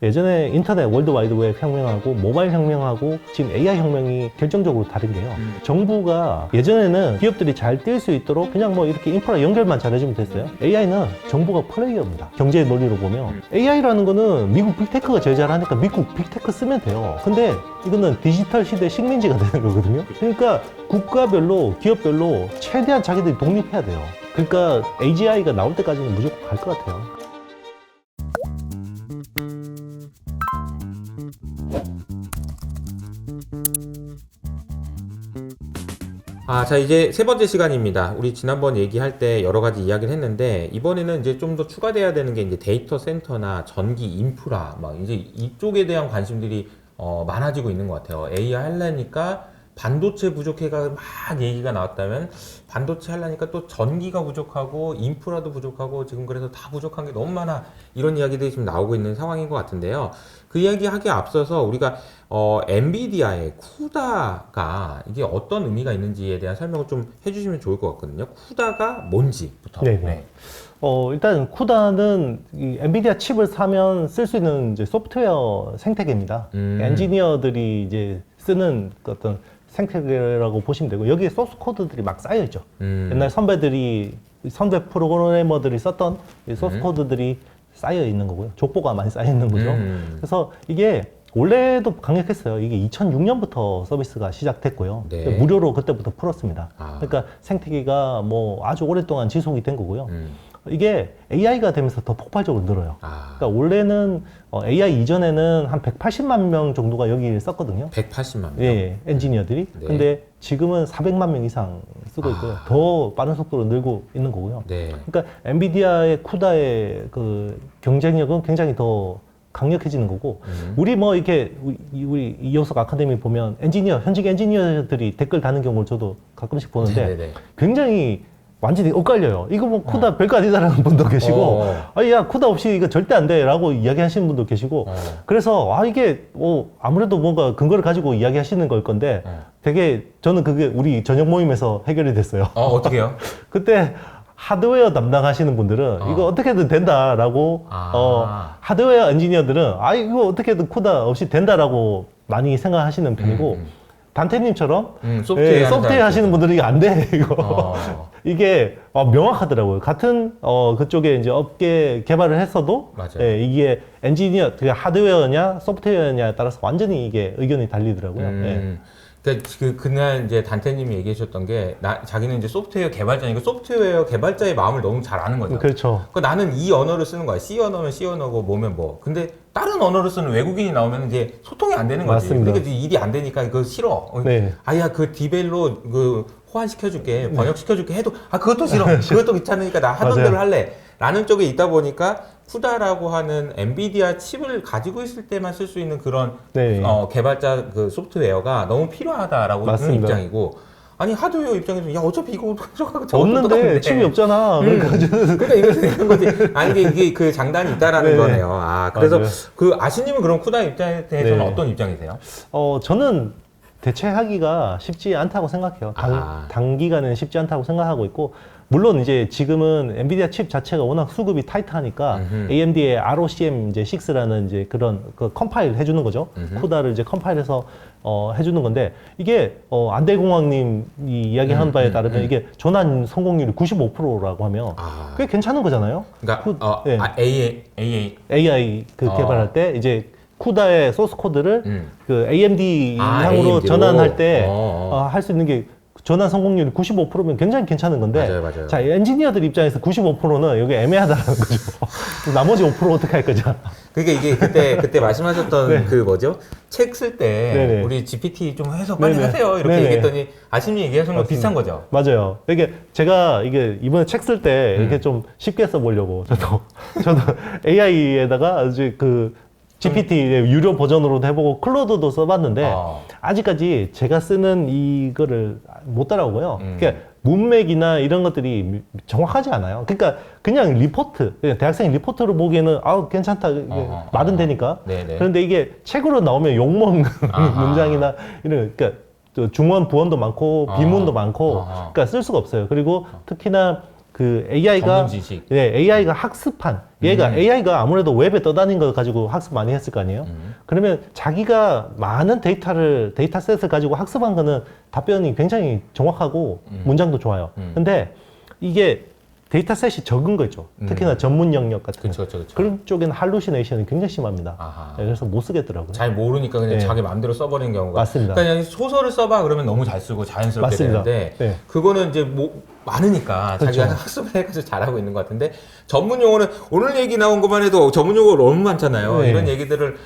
예전에 인터넷 월드와이드웹 혁명하고 모바일 혁명하고 지금 AI 혁명이 결정적으로 다른 게요. 정부가 예전에는 기업들이 잘 뛸 수 있도록 그냥 뭐 이렇게 인프라 연결만 잘해주면 됐어요. AI는 정부가 플레이어입니다. 경제의 논리로 보면 AI라는 거는 미국 빅테크가 제일 잘하니까 미국 빅테크 쓰면 돼요. 근데 이거는 디지털 시대 식민지가 되는 거거든요. 그러니까 국가별로 기업별로 최대한 자기들이 독립해야 돼요. 그러니까 AGI가 나올 때까지는 무조건 갈 것 같아요. 자, 이제 세 번째 시간입니다. 우리 지난번 얘기할 때 여러 가지 이야기를 했는데, 이번에는 이제 좀 더 추가돼야 되는 게 이제 데이터 센터나 전기 인프라, 막 이제 이쪽에 대한 관심들이 많아지고 있는 것 같아요. AI 하려니까 반도체 부족해가 막 얘기가 나왔다면, 반도체 하려니까 또 전기가 부족하고 인프라도 부족하고 지금 그래서 다 부족한 게 너무 많아, 이런 이야기들이 지금 나오고 있는 상황인 것 같은데요. 그 이야기 하기에 앞서서 우리가 엔비디아의 쿠다가 이게 어떤 의미가 있는지에 대한 설명을 좀 해주시면 좋을 것 같거든요. 쿠다가 뭔지부터. 네네. 일단 쿠다는 이 엔비디아 칩을 사면 쓸 수 있는 이제 소프트웨어 생태계입니다. 엔지니어들이 이제 쓰는 그 어떤 생태계라고 보시면 되고, 여기에 소스 코드들이 막 쌓여 있죠. 옛날 선배 프로그래머들이 썼던 이 소스 코드들이 쌓여 있는 거고요. 족보가 많이 쌓여 있는 거죠. 그래서 이게 원래도 강력했어요. 이게 2006년부터 서비스가 시작됐고요. 네. 무료로 그때부터 풀었습니다. 그러니까 생태계가 뭐 아주 오랫동안 지속이 된 거고요. 이게 AI가 되면서 더 폭발적으로 늘어요. 그러니까 원래는 AI 이전에는 한 180만 명 정도가 여기를 썼거든요. 180만 명? 예, 엔지니어들이. 네. 근데 지금은 400만 명 이상 쓰고 있고요. 더 빠른 속도로 늘고 있는 거고요. 네. 그러니까 엔비디아의 쿠다의 그 경쟁력은 굉장히 더 강력해지는 거고, 우리 뭐 이렇게 우리 이호석 아카데미 보면 현직 엔지니어들이 댓글 다는 경우를 저도 가끔씩 보는데 네네네. 굉장히 완전히 엇갈려요. 이거 뭐 쿠다 별거 아니다라는 분도 계시고, 야 쿠다 없이 이거 절대 안 돼라고 이야기하시는 분도 계시고, 그래서 이게 아무래도 뭔가 근거를 가지고 이야기하시는 걸 건데, 되게 저는 그게 우리 저녁 모임에서 해결이 됐어요. 어떻게요? 그때 하드웨어 담당하시는 분들은 이거 어떻게든 된다라고, 하드웨어 엔지니어들은 이거 어떻게든 쿠다 없이 된다라고 많이 생각하시는 편이고, 단테님처럼 소프트웨어 하시는 분들은 이게 안 돼, 이거. 이게 명확하더라고요. 같은 그쪽에 이제 업계 개발을 했어도 이게 엔지니어, 하드웨어냐 소프트웨어냐에 따라서 완전히 이게 의견이 달리더라고요. 그날 이제 단테님이 얘기하셨던 게, 자기는 이제 소프트웨어 개발자니까 소프트웨어 개발자의 마음을 너무 잘 아는 거죠. 그렇죠. 나는 이 언어를 쓰는 거야. C 언어면 C 언어고 뭐면 뭐. 근데 다른 언어를 쓰는 외국인이 나오면 이제 소통이 안 되는 거지. 맞습니다. 그러니까 일이 안 되니까 이거 싫어. 네. 그 디벨로 호환시켜줄게, 번역시켜줄게 해도 그것도 싫어. 그것도 귀찮으니까 나 하던 대로 할래. 라는 쪽에 있다 보니까 쿠다라고 하는 엔비디아 칩을 가지고 있을 때만 쓸 수 있는 그런 개발자 그 소프트웨어가 너무 필요하다라고 하는 입장이고, 하드웨어 입장에서 어차피 이거 없는데 칩이 없잖아. 그러니까 이거 되는 거지. 이게 그 장단이 있다라는 거네요. 그래서 맞아요. 아시님은 그럼 쿠다 입장에 대해서는 어떤 입장이세요? 저는 대체하기가 쉽지 않다고 생각해요. 단기간에는 쉽지 않다고 생각하고 있고, 물론 이제 지금은 엔비디아 칩 자체가 워낙 수급이 타이트하니까 AMD의 ROCm 이제 6라는 이제 그런 그 컴파일 해주는 거죠. 쿠다를 이제 컴파일해서 해주는 건데, 이게 안대공학님이 이야기하는 바에 따르면 이게 전환 성공률이 95%라고 하면 꽤 괜찮은 거잖아요. 그러니까 AI 개발할 때 이제 쿠다의 소스 코드를 그 AMD 향으로 AMD 로? 전환할 때 할 수 있는 게 전환 성공률이 95%면 굉장히 괜찮은 건데, 맞아요. 자, 엔지니어들 입장에서 95%는 여기 애매하다는 거죠. 나머지 5% 어떻게 할 거죠? 그러니까 이게 그때 말씀하셨던 그 뭐죠? 책 쓸 때 우리 GPT 좀 해서 빨리 하세요, 이렇게 얘기했더니 아시님이 얘기하신 거 비슷한 거죠? 맞아요. 이게 제가 이번에 책 쓸 때 이렇게 좀 쉽게 써보려고 저도 AI에다가 이제 그 GPT 유료 버전으로도 해보고 클로드도 써봤는데 아직까지 제가 쓰는 이거를 못 따라오고요. 그러니까 문맥이나 이런 것들이 정확하지 않아요. 그러니까 그냥 리포트, 그냥 대학생 리포트로 보기에는 괜찮다, 말은 되니까. 그런데 이게 책으로 나오면 욕먹는 문장이나 이런, 그러니까 중원 부원도 많고 비문도 많고, 그러니까 쓸 수가 없어요. 그리고 특히나 그 AI가 전문 지식. 네, AI가 학습한 얘가 AI가 아무래도 웹에 떠다닌 거 가지고 학습 많이 했을 거 아니에요. 그러면 자기가 많은 데이터셋을 가지고 학습한 거는 답변이 굉장히 정확하고 문장도 좋아요. 근데 이게 데이터셋이 적은 거죠. 특히나 전문 영역 같은 거. 그쵸. 그런 쪽에는 할루시네이션이 굉장히 심합니다. 아하. 네, 그래서 못 쓰겠더라고요. 잘 모르니까 그냥 네. 자기 마음대로 써버리는 경우가. 맞습니다. 그냥 소설을 써봐 그러면 너무 잘 쓰고 자연스럽게 맞습니다. 되는데 네. 그거는 이제 뭐 많으니까 그렇죠. 자기가 학습을 해가지고 잘하고 있는 것 같은데 전문 용어는 오늘 얘기 나온 것만 해도 전문 용어 너무 많잖아요. 네. 이런 얘기들을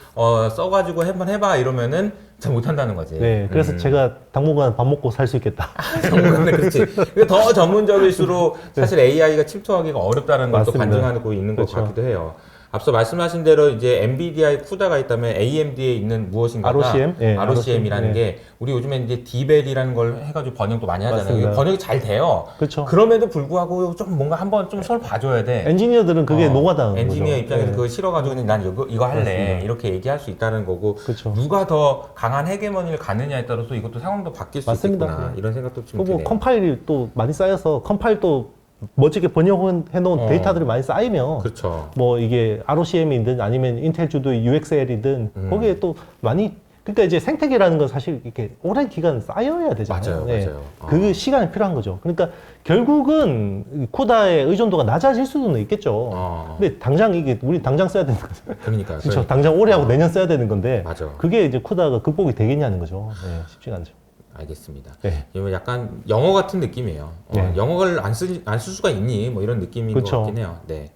써가지고 한번 해봐 이러면은 잘 못한다는 거지. 네, 그래서 제가 당분간 밥 먹고 살 수 있겠다. 전문가는 그렇지. 그러니까 더 전문적일수록 사실 AI가 침투하기가 어렵다는 걸 또 맞습니다. 반증하고 있는 것 그렇죠. 같기도 해요. 앞서 말씀하신 대로 이제 엔비디아의 쿠다가 있다면 AMD에 있는 무엇인가가 ROCm? 예, ROCm이라는 ROCm. 게 우리 요즘에 이제 디벨이라는 걸 해가지고 번역도 많이 하잖아요. 맞습니다. 이게 번역이 잘 돼요. 그렇죠. 그럼에도 불구하고 좀 뭔가 한번 좀 서로 봐줘야 돼. 엔지니어들은 그게 노가다는 거죠. 엔지니어 입장에서 네. 그거 싫어가지고 그냥 난 이거 할래 맞습니다. 이렇게 얘기할 수 있다는 거고 그렇죠. 누가 더 강한 헤게모니를 갖느냐에 따라서 이것도 상황도 바뀔 수 맞습니다. 있겠구나 네. 이런 생각도 좀 뭐 드네요. 컴파일이 또 많이 쌓여서 컴파일도 멋지게 번역해 놓은 데이터들이 많이 쌓이면 그렇죠. 뭐 이게 ROCm이든 아니면 인텔 주도 UXL이든 거기에 또 많이 그러니까 이제 생태계라는 건 사실 이렇게 오랜 기간 쌓여야 되잖아요. 맞아요. 그 시간이 필요한 거죠. 그러니까 결국은 쿠다의 의존도가 낮아질 수는 있겠죠. 근데 당장 이게 우리 당장 써야 되는 거죠. 그러니까요. 그렇죠. 당장 올해 하고 내년 써야 되는 건데 맞아. 그게 이제 쿠다가 극복이 되겠냐는 거죠. 네, 쉽지가 않죠. 알겠습니다. 네. 이거 약간 영어 같은 느낌이에요. 네. 영어를 안 쓸 수가 있니? 뭐 이런 느낌인 그쵸. 것 같긴 해요. 네.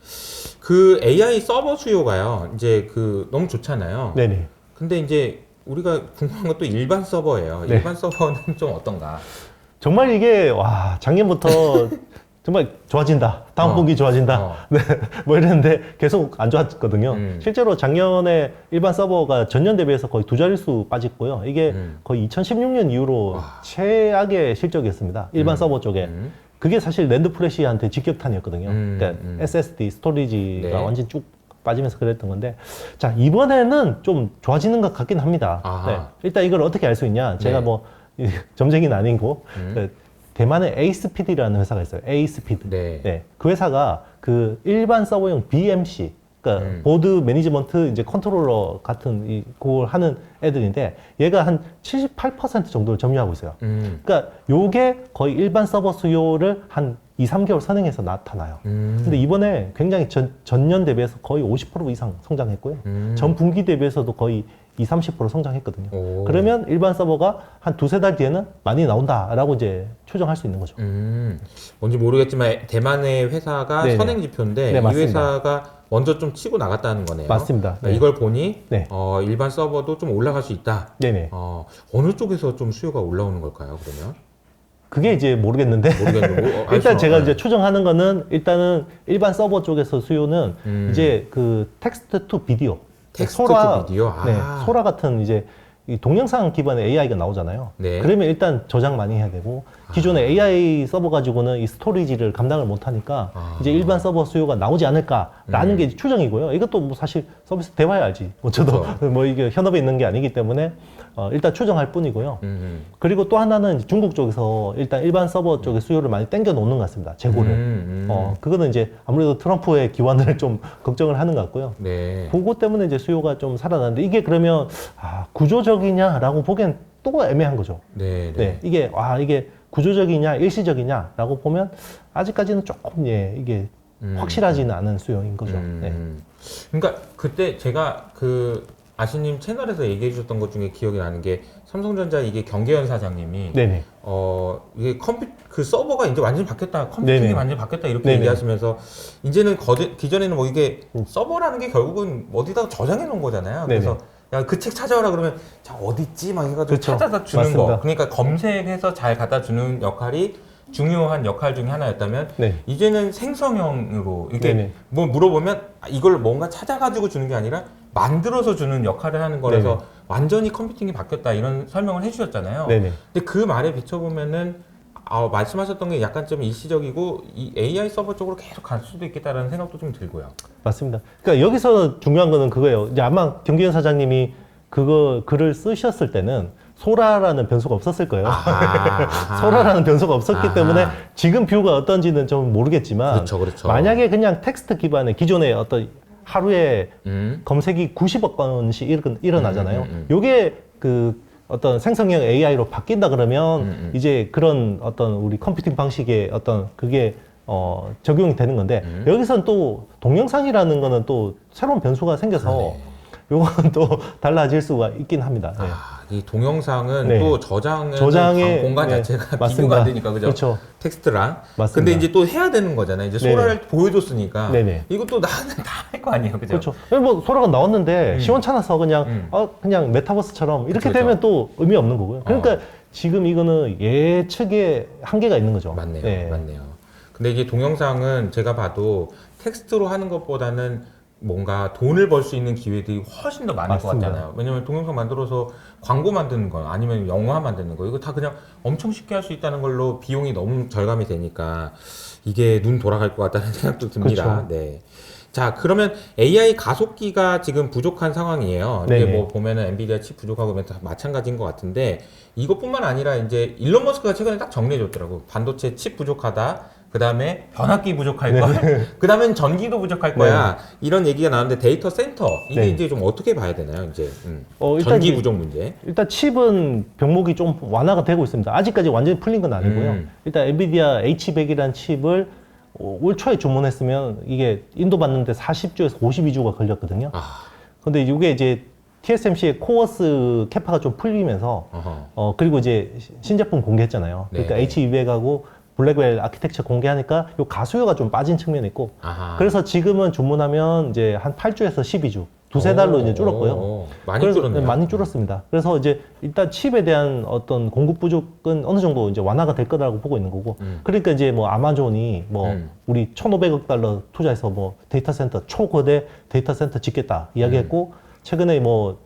그 AI 서버 수요가요. 이제 그 너무 좋잖아요. 네네. 근데 이제 우리가 궁금한 것도 일반 서버예요. 네. 일반 서버는 좀 어떤가? 정말 이게 와 작년부터 정말 좋아진다. 다음 분기 좋아진다. 네, 뭐 이랬는데 계속 안 좋았거든요. 실제로 작년에 일반 서버가 전년 대비해서 거의 두 자릿수 빠졌고요. 이게 거의 2016년 이후로 최악의 실적이었습니다. 일반 서버 쪽에. 그게 사실 랜드 프레시한테 직격탄이었거든요. 그러니까 SSD 스토리지가 네. 완전 쭉 빠지면서 그랬던 건데, 자 이번에는 좀 좋아지는 것 같긴 합니다. 아하. 네, 일단 이걸 어떻게 알 수 있냐? 제가 네. 뭐 점쟁이는 아니고 대만에 에이스피드라는 회사가 있어요. 에이스피드. 네. 그 회사가 그 일반 서버용 BMC, 그러니까 보드 매니지먼트 이제 컨트롤러 같은 그걸 하는 애들인데 얘가 한 78% 정도를 점유하고 있어요. 그러니까 요게 거의 일반 서버 수요를 한 2, 3개월 선행해서 나타나요. 근데 이번에 굉장히 전년 대비해서 거의 50% 이상 성장했고요. 전 분기 대비해서도 거의 20, 30% 성장했거든요. 오. 그러면 일반 서버가 한 두세 달 뒤에는 많이 나온다라고 이제 추정할 수 있는 거죠. 뭔지 모르겠지만 대만의 회사가 네네. 선행 지표인데 네, 이 맞습니다. 회사가 먼저 좀 치고 나갔다는 거네요. 맞습니다. 그러니까 네. 이걸 보니 네. 일반 서버도 좀 올라갈 수 있다. 네네. 어느 쪽에서 좀 수요가 올라오는 걸까요? 그러면 그게 이제 모르겠는데. 모르겠는데 일단 제가 이제 추정하는 거는 일단은 일반 서버 쪽에서 수요는 이제 그 텍스트 투 비디오. 텍스트 투 비디오? 네, 소라 같은 이제 이 동영상 기반의 AI가 나오잖아요. 네. 그러면 일단 저장 많이 해야 되고 기존의 AI 서버 가지고는 이 스토리지를 감당을 못 하니까 이제 일반 서버 수요가 나오지 않을까라는 게 이제 추정이고요. 이것도 뭐 사실 서비스 대봐야 알지. 뭐 저도 뭐 이게 현업에 있는 게 아니기 때문에 일단 추정할 뿐이고요. 그리고 또 하나는 이제 중국 쪽에서 일단 일반 서버 쪽의 수요를 많이 땡겨 놓는 것 같습니다. 재고를. 그거는 이제 아무래도 트럼프의 기관을 좀 걱정을 하는 것 같고요. 네. 그거 때문에 이제 수요가 좀 살아나는데 이게 그러면 구조적이냐라고 보기엔 또 애매한 거죠. 네. 네, 이게 구조적이냐 일시적이냐라고 보면 아직까지는 조금 이게 확실하지는 않은 수요인 거죠. 네. 그러니까 그때 제가 그 아시님 채널에서 얘기해 주셨던 것 중에 기억이 나는 게 삼성전자 이게 경계현 사장님이 네네. 이게 그 서버가 이제 완전히 바뀌었다, 컴퓨팅이 네네. 완전히 바뀌었다 이렇게 네네. 얘기하시면서 이제는 기존에는 뭐 이게 서버라는 게 결국은 어디다가 저장해 놓은 거잖아요. 네네. 그래서 야 그 책 찾아오라 그러면 자 어디 있지 막 해가지고 그쵸. 찾아다 주는 맞습니다. 거. 그러니까 검색해서 잘 갖다 주는 역할이 중요한 역할 중에 하나였다면 네. 이제는 생성형으로 이렇게 네네. 뭐 물어보면 이걸 뭔가 찾아가지고 주는 게 아니라 만들어서 주는 역할을 하는 거라서 네네. 완전히 컴퓨팅이 바뀌었다 이런 설명을 해주셨잖아요. 네네. 근데 그 말에 비춰보면은 말씀하셨던 게 약간 좀 일시적이고 이 AI 서버 쪽으로 계속 갈 수도 있겠다라는 생각도 좀 들고요. 맞습니다. 그러니까 여기서 중요한 거는 그거예요. 이제 아마 경기현 사장님이 그거 글을 쓰셨을 때는 소라라는 변수가 없었을 거예요. 아하. 소라라는 변수가 없었기 아하. 때문에 지금 뷰가 어떤지는 좀 모르겠지만 그렇죠, 그렇죠. 만약에 그냥 텍스트 기반의 기존의 어떤 하루에 음. 검색이 90억 건씩 일어나잖아요. 음. 요게 그 어떤 생성형 AI로 바뀐다 그러면 이제 그런 어떤 우리 컴퓨팅 방식의 어떤 그게 적용이 되는 건데 여기선 또 동영상이라는 거는 또 새로운 변수가 생겨서 그러네. 요건 또 달라질 수가 있긴 합니다. 네. 아, 이 동영상은 네. 또 저장의 공간 네, 자체가 맞습니다. 비교가 안 되니까 그죠? 그렇죠. 텍스트랑. 맞습니다. 근데 이제 또 해야 되는 거잖아요. 이제 소라를 보여줬으니까 네네. 이것도 나는 다 할 거 아니에요, 그죠? 그렇죠. 뭐 소라가 나왔는데 시원찮아서 그냥 그냥 메타버스처럼 이렇게 그쵸, 되면 또 의미 없는 거고요. 그러니까 지금 이거는 예측에 한계가 있는 거죠. 맞네요, 네. 맞네요. 근데 이게 동영상은 제가 봐도 텍스트로 하는 것보다는 뭔가 돈을 벌 수 있는 기회들이 훨씬 더 많을 맞습니다. 것 같잖아요. 왜냐면 동영상 만들어서 광고 만드는 거 아니면 영화 만드는 거 이거 다 그냥 엄청 쉽게 할 수 있다는 걸로 비용이 너무 절감이 되니까 이게 눈 돌아갈 것 같다는 생각도 듭니다. 그렇죠. 네. 자, 그러면 AI 가속기가 지금 부족한 상황이에요. 이게 네네. 뭐 보면은 엔비디아 칩 부족하고 다 마찬가지인 것 같은데 이것뿐만 아니라 이제 일론 머스크가 최근에 딱 정리해줬더라고. 반도체 칩 부족하다. 그 다음에 변압기 부족할 거. 그 다음엔 전기도 부족할 거야. 이런 얘기가 나왔는데 데이터 센터 이게 네. 이제 좀 어떻게 봐야 되나요? 이제 일단 전기 이제 부족 문제. 일단 칩은 병목이 좀 완화가 되고 있습니다. 아직까지 완전히 풀린 건 아니고요. 일단 엔비디아 H100이라는 칩을 올 초에 주문했으면 이게 인도 받는데 40주에서 52주가 걸렸거든요. 아, 근데 이게 이제 TSMC의 코어스 캐파가 좀 풀리면서 어허. 그리고 이제 신제품 공개했잖아요. 그러니까 네. H200하고 블랙웰 아키텍처 공개하니까 요 가수요가 좀 빠진 측면이 있고 아하. 그래서 지금은 주문하면 이제 한 8주에서 12주 두세 달로 이제 줄었고요. 오, 많이 그래서 줄었네요. 네, 많이 줄었습니다. 그래서 이제 일단 칩에 대한 어떤 공급 부족은 어느 정도 이제 완화가 될 거라고 보고 있는 거고. 그러니까 이제 뭐 아마존이 뭐 우리 1,500억 달러 투자해서 뭐 데이터 센터 초거대 데이터 센터 짓겠다 이야기했고 최근에 뭐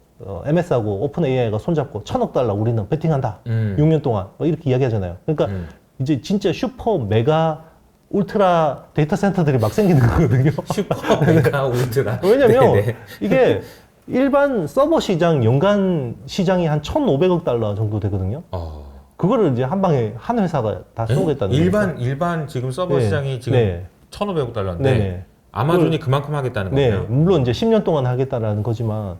MS하고 오픈 AI가 손잡고 1,000억 달러 우리는 베팅한다. 6년 동안 뭐 이렇게 이야기하잖아요. 그러니까 이제 진짜 슈퍼 메가 울트라 데이터 센터들이 막 생기는 거거든요. 슈퍼 메가 울트라. 왜냐면 네네. 이게 일반 서버 시장 연간 시장이 한 1,500억 달러 정도 되거든요. 그거를 이제 한 방에 한 회사가 다 쏘겠다는 거죠. 일반 지금 서버 네. 시장이 지금 네. 1,500억 달러인데 네네. 아마존이 그만큼 하겠다는 네, 거예요. 물론 이제 10년 동안 하겠다라는 거지만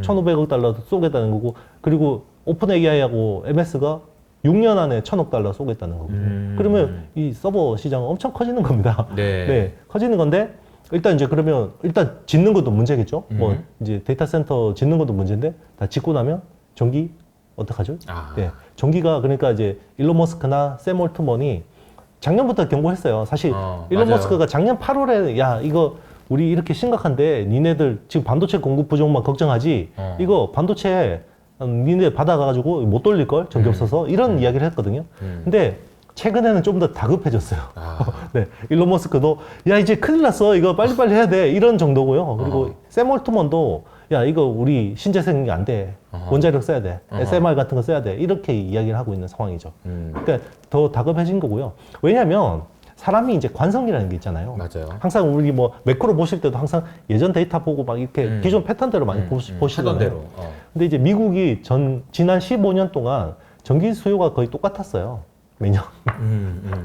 1,500억 달러 쏘겠다는 거고 그리고 오픈 AI하고 MS가 6년 안에 1,000억 달러 쏘겠다는 거거든요. 그러면 이 서버 시장은 엄청 커지는 겁니다. 네. 커지는 건데 일단 이제 그러면 일단 짓는 것도 문제겠죠. 뭐 이제 데이터 센터 짓는 것도 문제인데 다 짓고 나면 전기 어떡하죠? 아. 네. 전기가 그러니까 이제 일론 머스크나 샘 올트먼이 작년부터 경고했어요. 사실 일론 맞아요. 머스크가 작년 8월에 야 이거 우리 이렇게 심각한데 니네들 지금 반도체 공급 부족만 걱정하지 이거 반도체 니네 받아가지고 못 돌릴걸 전기 없어서 이런 이야기를 했거든요. 근데 최근에는 좀 더 다급해졌어요. 네, 일론 머스크도 야 이제 큰일 났어 이거 빨리빨리 해야 돼 이런 정도고요. 그리고 샘 올트먼도 야 이거 우리 신재생이 안 돼. 원자력 써야 돼. SMR 같은 거 써야 돼. 이렇게 이야기를 하고 있는 상황이죠. 그러니까 더 다급해진 거고요. 왜냐하면 사람이 이제 관성이라는 게 있잖아요. 맞아요. 항상 우리 뭐 매크로 보실 때도 항상 예전 데이터 보고 막 이렇게 기존 패턴대로 많이 하던 보시잖아요. 대로. 근데 이제 미국이 지난 15년 동안 전기 수요가 거의 똑같았어요. 매년.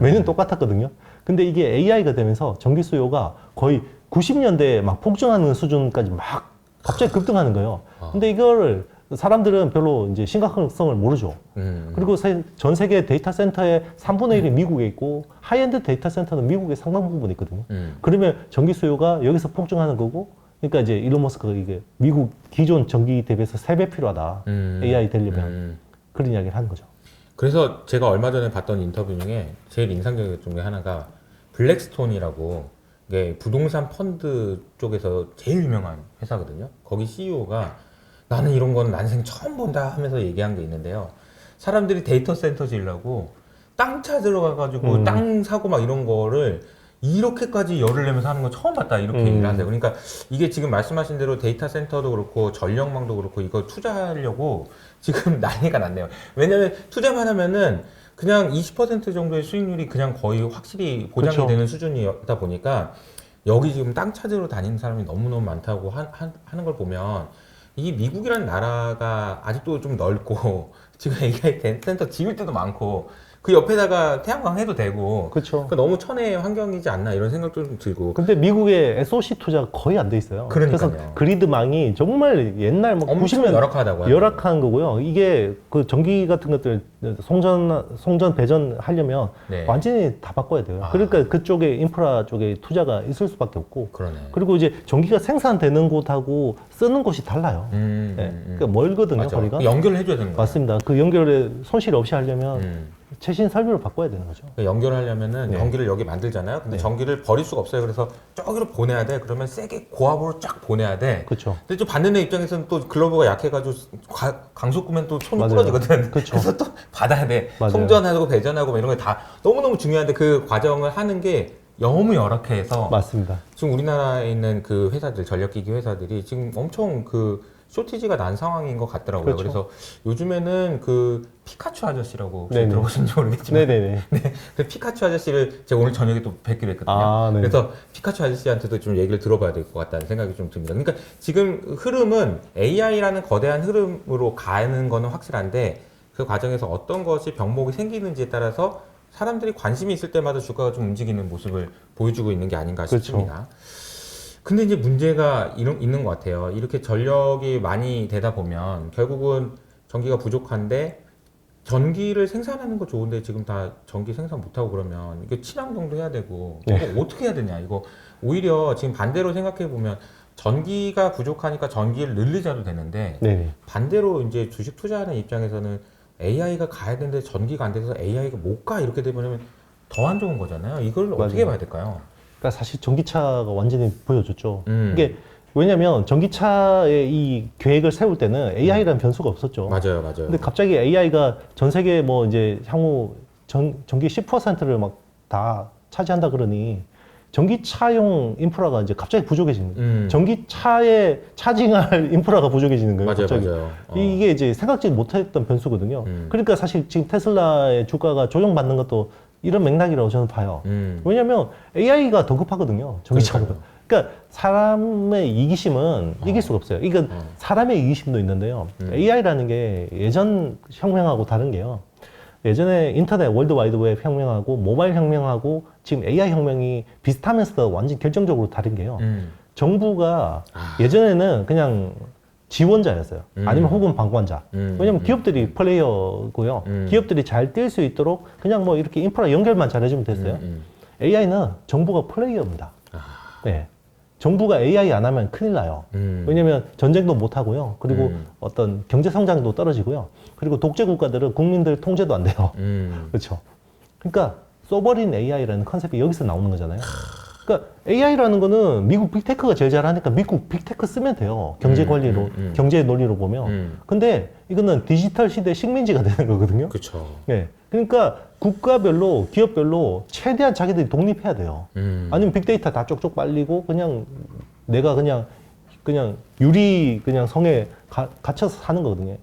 매년 똑같았거든요. 근데 이게 AI가 되면서 전기 수요가 거의 90년대에 막 폭증하는 수준까지 막 갑자기 급등하는 거예요. 근데 이거를 사람들은 별로 이제 심각성을 모르죠. 그리고 전 세계 데이터 센터의 3분의 1이 미국에 있고 하이엔드 데이터 센터는 미국의 상당 부분에 있거든요. 그러면 전기 수요가 여기서 폭증하는 거고 그러니까 이제 일론 머스크가 이게 미국 기존 전기 대비해서 3배 필요하다. AI 되려면 그런 이야기를 하는 거죠. 그래서 제가 얼마 전에 봤던 인터뷰 중에 제일 인상적인 중에 하나가 블랙스톤이라고 이게 부동산 펀드 쪽에서 제일 유명한 회사거든요. 거기 CEO가 나는 이런 건 난생 처음 본다 하면서 얘기한 게 있는데요. 사람들이 데이터 센터 지으려고 땅 찾으러 가가지고 땅 사고 막 이런 거를 이렇게까지 열을 내면서 하는 건 처음 봤다 이렇게 얘기를 한대요. 그러니까 이게 지금 말씀하신 대로 데이터 센터도 그렇고 전력망도 그렇고 이거 투자하려고 지금 난리가 났네요. 왜냐면 투자만 하면은 그냥 20% 정도의 수익률이 그냥 거의 확실히 보장이 그렇죠. 되는 수준이다 보니까 여기 지금 땅 찾으러 다니는 사람이 너무너무 많다고 하는 걸 보면 이 미국이라는 나라가 아직도 좀 넓고 지금 AI 센터 지을 때도 많고 그 옆에다가 태양광 해도 되고 그렇죠. 그러니까 너무 천혜의 환경이지 않나 이런 생각도 좀 들고 근데 미국의 SOC 투자가 거의 안 돼 있어요. 그러니까요. 그래서 그리드망이 정말 옛날 뭐 엄청 90년 열악하다고 열악한 거고요. 이게 그 전기 같은 것들 송전 배전 하려면 네. 완전히 다 바꿔야 돼요. 아. 그러니까 그쪽에 인프라 쪽에 투자가 있을 수밖에 없고 그러네. 그리고 이제 전기가 생산되는 곳하고 쓰는 곳이 달라요. 네. 그러니까 멀거든요, 맞아. 거리가. 연결을 해줘야 되는 거예요. 맞습니다. 그 연결에 손실 없이 하려면 최신 설비를 바꿔야 되는 거죠. 연결하려면은 네. 전기를 여기 만들잖아요. 근데 네. 전기를 버릴 수가 없어요. 그래서 저기로 보내야 돼. 그러면 세게 고압으로 쫙 보내야 돼. 그렇죠. 근데 좀 받는 애 입장에서는 또 글러브가 약해가지고 강속 끄면 또 손이 맞아요. 부러지거든. 그쵸. 그래서 또 받아야 돼. 맞아요. 송전하고 배전하고 뭐 이런 게 다 너무너무 중요한데 그 과정을 하는 게 너무 열악해서 맞습니다. 지금 우리나라에 있는 그 회사들, 전력기기 회사들이 지금 엄청 그 쇼티지가 난 상황인 것 같더라고요. 그렇죠. 그래서 요즘에는 그 피카츄 아저씨라고 혹시 네네. 들어보신지 모르겠지만 네네네. 네, 그 피카츄 아저씨를 제가 오늘 저녁에 또 뵙기로 했거든요. 아, 네. 그래서 피카츄 아저씨한테도 좀 얘기를 들어봐야 될 것 같다는 생각이 좀 듭니다. 그러니까 지금 흐름은 AI라는 거대한 흐름으로 가는 거는 확실한데 그 과정에서 어떤 것이 병목이 생기는지에 따라서 사람들이 관심이 있을 때마다 주가가 좀 움직이는 모습을 보여주고 있는 게 아닌가 그렇죠. 싶습니다. 근데 이제 문제가 있는 것 같아요. 이렇게 전력이 많이 되다 보면 결국은 전기가 부족한데 전기를 생산하는 거 좋은데 지금 다 전기 생산 못하고 그러면 이거 친환경도 해야 되고 네. 이거 어떻게 해야 되냐. 이거 오히려 지금 반대로 생각해 보면 전기가 부족하니까 전기를 늘리자도 되는데 네네. 반대로 이제 주식 투자하는 입장에서는 AI가 가야 되는데 전기가 안 돼서 AI가 못 가 이렇게 되면 더 안 좋은 거잖아요. 이걸 어떻게 맞아요. 봐야 될까요? 그러니까 사실 전기차가 완전히 보여줬죠. 음. 이게 왜냐면 전기차의 이 계획을 세울 때는 AI라는 변수가 없었죠. 맞아요, 맞아요. 근데 갑자기 AI가 전 세계 뭐 이제 향후 전기 10%를 막 다 차지한다 그러니 전기차용 인프라가 이제 갑자기 부족해지는 거예요. 전기차에 차징할 인프라가 부족해지는 거예요. 맞아요, 갑자기. 맞아요. 이게 이제 생각지 못했던 변수거든요. 음. 그러니까 사실 지금 테슬라의 주가가 조정받는 것도 이런 맥락이라고 저는 봐요. 왜냐면 AI가 더 급하거든요. 전기차보다. 그러니까 사람의 이기심은 이길 수가 없어요. 이건 사람의 이기심도 있는데요. AI라는 게 예전 혁명하고 다른 게요. 예전에 인터넷 월드와이드웹 혁명하고 모바일 혁명하고 지금 AI 혁명이 비슷하면서도 완전 결정적으로 다른 게요. 정부가 예전에는 그냥 지원자였어요. 아니면 혹은 방관자. 왜냐면 기업들이 플레이어고요. 기업들이 잘 뛸 수 있도록 그냥 뭐 이렇게 인프라 연결만 잘해주면 됐어요. AI는 정부가 플레이어입니다. 네. 정부가 AI 안 하면 큰일 나요. 왜냐면 전쟁도 못 하고요. 그리고 어떤 경제 성장도 떨어지고요. 그리고 독재 국가들은 국민들 통제도 안 돼요. 그렇죠. 그러니까 써버린 AI라는 컨셉이 여기서 나오는 거잖아요. 그러니까 AI라는 거는 미국 빅테크가 제일 잘하니까 미국 빅테크 쓰면 돼요. 경제 관리로, 경제 논리로 보면. 근데 이거는 디지털 시대 식민지가 되는 거거든요. 그렇죠. 네. 그러니까 국가별로, 기업별로 최대한 자기들이 독립해야 돼요. 아니면 빅데이터 다 쪽쪽 빨리고 그냥 내가 그냥 유리 그냥 성에 갇혀서 사는 거거든요.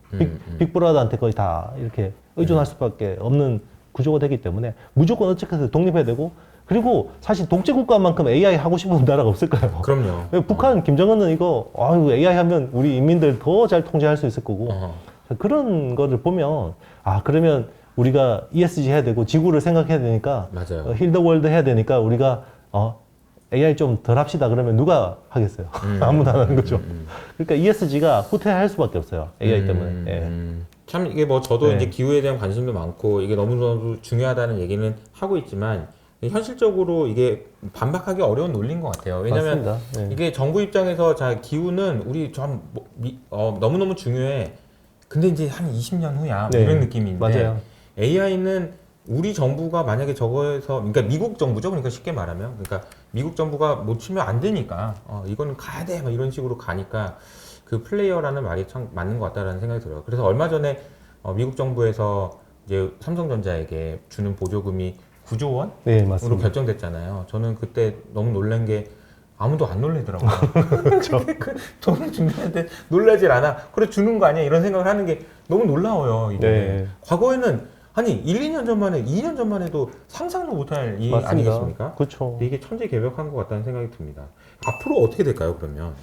빅브라더한테 거의 다 이렇게 의존할 수밖에 없는 구조가 되기 때문에 무조건 어쨌든 독립해야 되고 그리고 사실 독재 국가만큼 AI 하고 싶은 나라가 없을 거예요. 그럼요. 북한 김정은은 이거 아유 AI 하면 우리 인민들 더 잘 통제할 수 있을 거고 그런 거를 보면 아 그러면 우리가 ESG 해야 되고 지구를 생각해야 되니까 맞아요. 힐더월드 해야 되니까 우리가 AI 좀 덜 합시다 그러면 누가 하겠어요? 아무도 안 하는 거죠. 그러니까 ESG가 후퇴할 수밖에 없어요. AI 때문에. 예. 참 이게 뭐 저도 네. 이제 기후에 대한 관심도 많고 이게 너무너무 중요하다는 얘기는 하고 있지만 현실적으로 이게 반박하기 어려운 논리인 것 같아요. 왜냐하면 맞습니다. 네. 이게 정부 입장에서 자 기후는 우리 좀 너무너무 중요해. 근데 이제 한 20년 후야 네. 이런 느낌인데 맞아요. AI는 우리 정부가 만약에 저거에서 그러니까 미국 정부죠. 그러니까 쉽게 말하면 그러니까 미국 정부가 못 치면 안 되니까 이거는 가야 돼 막 이런 식으로 가니까 그 플레이어라는 말이 참 맞는 것 같다라는 생각이 들어요. 그래서 얼마 전에 미국 정부에서 이제 삼성전자에게 주는 보조금이 9조 원으로 네, 맞습니다. 결정됐잖아요. 저는 그때 너무 놀란 게 아무도 안 놀래더라고요. 그렇죠. 그 돈을 준다는데 놀라질 않아. 그래 주는 거 아니야? 이런 생각을 하는 게 너무 놀라워요. 이게. 네. 과거에는 아니 1, 2년 전만 해, 2년 전만 해도 상상도 못할 일 맞습니다. 아니겠습니까? 그렇죠. 근데 이게 천재개벽한 것 같다는 생각이 듭니다. 앞으로 어떻게 될까요? 그러면?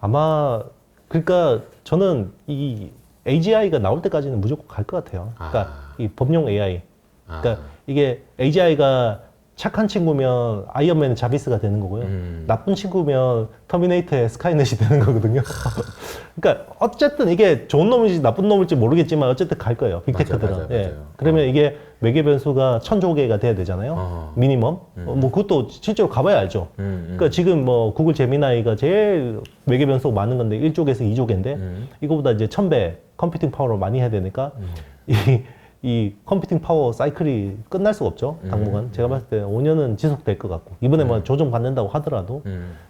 아마 그러니까 저는 이 AGI가 나올 때까지는 무조건 갈 것 같아요. 그러니까 이 범용 AI. 그러니까 이게 AGI가 착한 친구면 아이언맨의 자비스가 되는 거고요. 나쁜 친구면 터미네이터의 스카이넷이 되는 거거든요. 그러니까 어쨌든 이게 좋은 놈인지 나쁜 놈일지 모르겠지만 어쨌든 갈 거예요. 빅테크들은. 예. 그러면 이게 외계 변수가 1000조 개가 돼야 되잖아요. 미니멈. 뭐 그것도 실제로 가봐야 알죠. 그러니까 지금 뭐 구글 제미나이가 제일 외계 변수가 많은 건데 1조개에서 2조개인데 이거보다 이제 1000배 컴퓨팅 파워를 많이 해야 되니까 이 컴퓨팅 파워 사이클이 끝날 수가 없죠. 당분간. 제가 봤을 때 5년은 지속될 것 같고 이번에 뭐 조정 받는다고 하더라도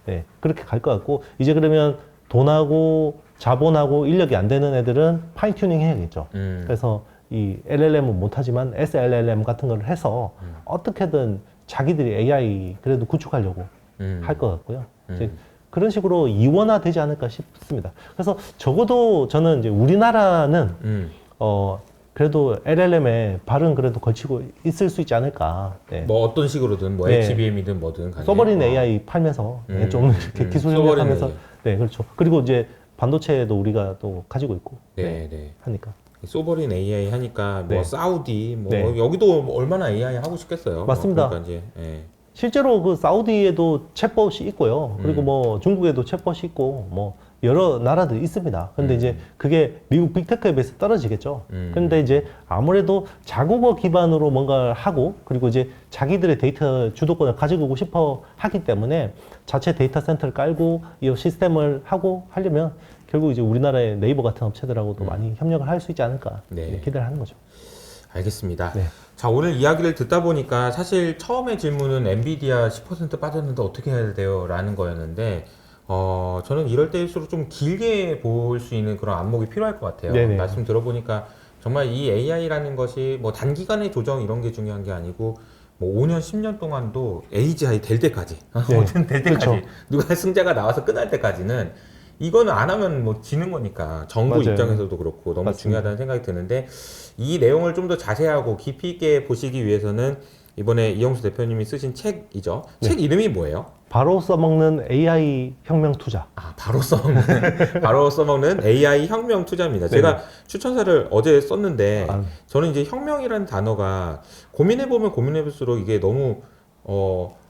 네, 그렇게 갈 것 같고 이제 그러면 돈하고 자본하고 인력이 안 되는 애들은 파인 튜닝 해야겠죠. 그래서 이 LLM은 못하지만 SLLM 같은 걸 해서 어떻게든 자기들이 AI 그래도 구축하려고 할 것 같고요. 이제 그런 식으로 이원화되지 않을까 싶습니다. 그래서 적어도 저는 이제 우리나라는 그래도 LLM에 발은 그래도 걸치고 있을 수 있지 않을까. 네. 뭐 어떤 식으로든 뭐 네. HBM이든 뭐든 간에 서버린 AI 팔면서 좀 이렇게 기술 협력하면서 네 그렇죠. 그리고 이제 반도체도 우리가 또 가지고 있고 네. 하니까. 소버린 AI 하니까 뭐 네. 사우디 뭐 네. 여기도 뭐 얼마나 AI 하고 싶겠어요. 맞습니다. 그러니까 이제 실제로 그 사우디에도 챗봇이 있고요. 그리고 뭐 중국에도 챗봇이 있고 뭐 여러 나라들이 있습니다. 근데 이제 그게 미국 빅테크에 비해서 떨어지겠죠. 근데 이제 아무래도 자국어 기반으로 뭔가를 하고 그리고 이제 자기들의 데이터 주도권을 가지고 싶어 하기 때문에 자체 데이터 센터를 깔고 이 시스템을 하고 하려면 결국 이제 우리나라의 네이버 같은 업체들하고도 많이 협력을 할 수 있지 않을까 네. 기대를 하는 거죠. 알겠습니다. 네. 자, 오늘 이야기를 듣다 보니까 사실 처음에 질문은 엔비디아 10% 빠졌는데 어떻게 해야 돼요? 라는 거였는데 저는 이럴 때일수록 좀 길게 볼 수 있는 그런 안목이 필요할 것 같아요. 네네. 말씀 들어보니까 정말 이 AI라는 것이 뭐 단기간의 조정 이런 게 중요한 게 아니고 뭐 5년, 10년 동안도 AGI 될 때까지, 네. 어쨌든 될 때까지, 그렇죠. 누가 승자가 나와서 끝날 때까지는 이거는 안 하면 뭐 지는 거니까 정부 맞아요. 입장에서도 그렇고 너무 맞습니다. 중요하다는 생각이 드는데 이 내용을 좀 더 자세하고 깊이 있게 보시기 위해서는 이번에 이영수 대표님이 쓰신 책이죠. 네. 책 이름이 뭐예요? 바로 써먹는 AI 혁명 투자. 바로 써먹는 AI 혁명 투자입니다. 네네. 제가 추천사를 어제 썼는데 아. 저는 이제 혁명이라는 단어가 고민해보면 고민해볼수록 이게 너무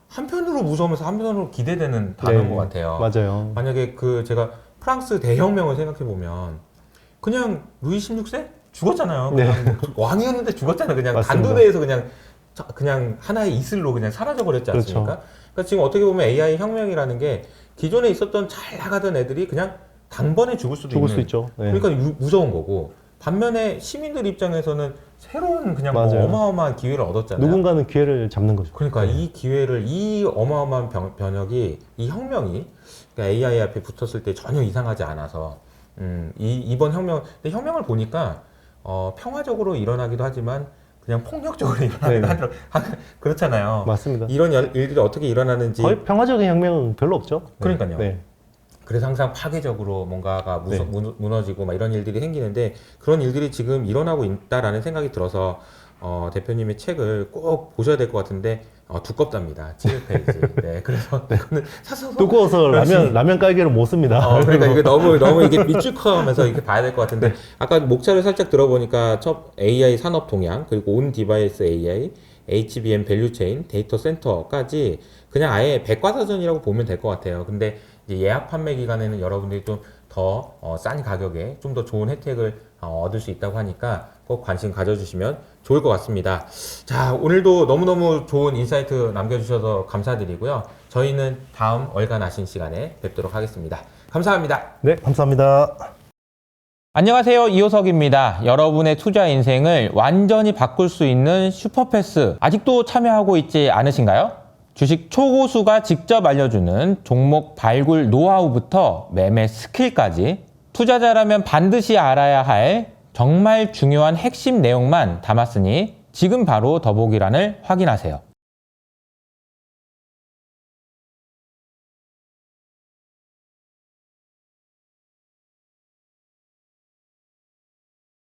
한편으로 무서우면서 한편으로 기대되는 단어인 것 같아요. 맞아요. 만약에 제가 프랑스 대혁명을 생각해보면 그냥 루이 16세? 죽었잖아요. 그냥 왕이었는데 죽었잖아요. 그냥 맞습니다. 단두대에서 그냥 하나의 이슬로 그냥 사라져버렸지 않습니까? 그렇죠. 그러니까 지금 어떻게 보면 AI 혁명이라는 게 기존에 있었던 잘 나가던 애들이 그냥 단번에 죽을 수도 죽을 있는 수 있죠. 네. 그러니까 무서운 거고 반면에 시민들 입장에서는 새로운 그냥 뭐 맞아요. 어마어마한 기회를 얻었잖아요. 누군가는 기회를 잡는 거죠. 그러니까 이 기회를 이 어마어마한 변혁이 이 혁명이 그러니까 AI 앞에 붙었을 때 전혀 이상하지 않아서 이번 근데 혁명을 보니까 평화적으로 일어나기도 하지만 그냥 폭력적으로 일어나기도 그렇잖아요. 맞습니다. 이런 일들이 어떻게 일어나는지 거의 평화적인 혁명은 별로 없죠. 그러니까요. 네. 그래서 항상 파괴적으로 뭔가가 네. 무너지고 막 이런 일들이 생기는데 그런 일들이 지금 일어나고 있다라는 생각이 들어서 대표님의 책을 꼭 보셔야 될 것 같은데 두껍답니다. 7페이지. 네, 그래서 그거는 사서 두꺼워서 라면 깔개를 못 씁니다. 그러니까 이게 너무 이게 밑줄커하면서 이렇게 봐야 될 것 같은데 아까 목차를 살짝 들어보니까 첫 AI 산업 동향 그리고 온 디바이스 AI, HBM 밸류체인, 데이터 센터까지 그냥 아예 백과사전이라고 보면 될 것 같아요. 근데 이제 예약 판매 기간에는 여러분들이 좀 더 싼 가격에 좀 더 좋은 혜택을 얻을 수 있다고 하니까 꼭 관심 가져주시면 좋을 것 같습니다. 자, 오늘도 너무너무 좋은 인사이트 남겨주셔서 감사드리고요. 저희는 다음 월간 아신 시간에 뵙도록 하겠습니다. 감사합니다. 네, 감사합니다. 안녕하세요. 이호석입니다. 여러분의 투자 인생을 완전히 바꿀 수 있는 슈퍼패스 아직도 참여하고 있지 않으신가요? 주식 초고수가 직접 알려주는 종목 발굴 노하우부터 매매 스킬까지 투자자라면 반드시 알아야 할 정말 중요한 핵심 내용만 담았으니 지금 바로 더보기란을 확인하세요.